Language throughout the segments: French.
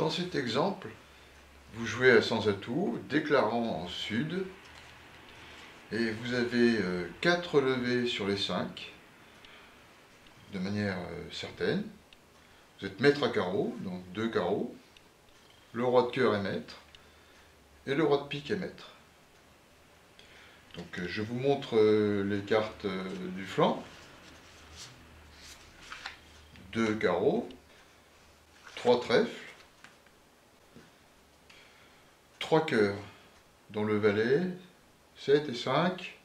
Dans cet exemple, vous jouez à sans atout, déclarant en sud, et vous avez 4 levées sur les 5, de manière certaine. Vous êtes maître à carreau, donc 2 carreaux, le roi de cœur est maître, et le roi de pique est maître. Donc je vous montre les cartes du flanc. 2 carreaux, 3 trèfles, 3 cœurs, dont le valet, 7 et 5,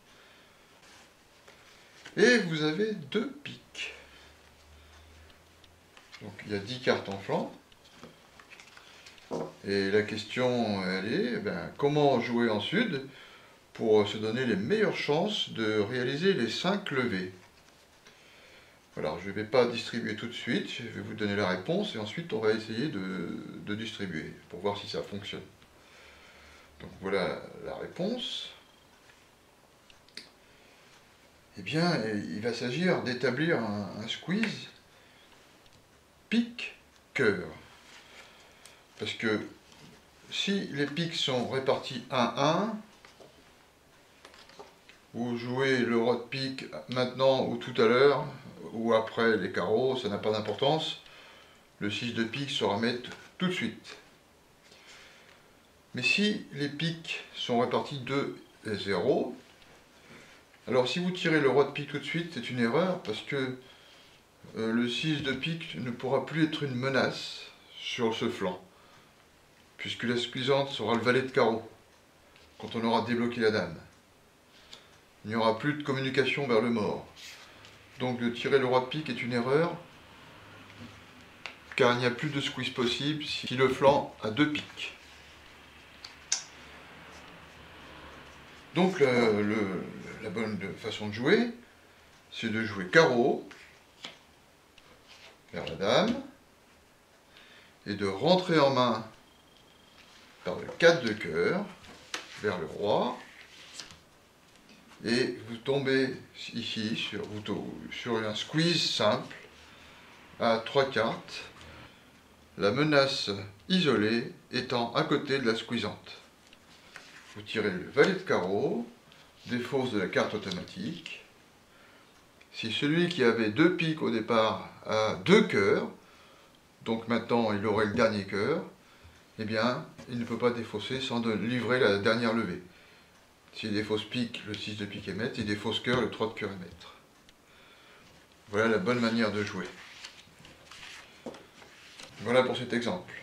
et vous avez 2 piques. Donc il y a 10 cartes en flanc. Et la question, elle est, comment jouer en sud pour se donner les meilleures chances de réaliser les 5 levées. Alors je ne vais pas distribuer tout de suite, je vais vous donner la réponse et ensuite on va essayer de distribuer pour voir si ça fonctionne. Donc voilà la réponse. Eh bien, il va s'agir d'établir un squeeze pique-cœur. Parce que si les piques sont répartis 1-1, vous jouez le roi de pique maintenant ou tout à l'heure, ou après les carreaux, ça n'a pas d'importance. Le 6 de pique sera mettre tout de suite. Mais si les piques sont répartis 2 et 0, alors si vous tirez le roi de pique tout de suite, c'est une erreur, parce que le 6 de pique ne pourra plus être une menace sur ce flanc, puisque la squeezante sera le valet de carreau, quand on aura débloqué la dame. Il n'y aura plus de communication vers le mort. Donc de tirer le roi de pique est une erreur, car il n'y a plus de squeeze possible si le flanc a 2 piques. Donc la bonne façon de jouer, c'est de jouer carreau vers la dame, et de rentrer en main par le 4 de cœur vers le roi, et vous tombez ici sur un squeeze simple à 3 cartes, la menace isolée étant à côté de la squeezante. Vous tirez le valet de carreau, défausse de la carte automatique. Si celui qui avait 2 piques au départ a 2 cœurs, donc maintenant il aurait le dernier cœur, eh bien il ne peut pas défausser sans livrer la dernière levée. S'il défausse pique, le 6 de pique est maître, s'il défausse cœur, le 3 de cœur est maître. Voilà la bonne manière de jouer. Voilà pour cet exemple.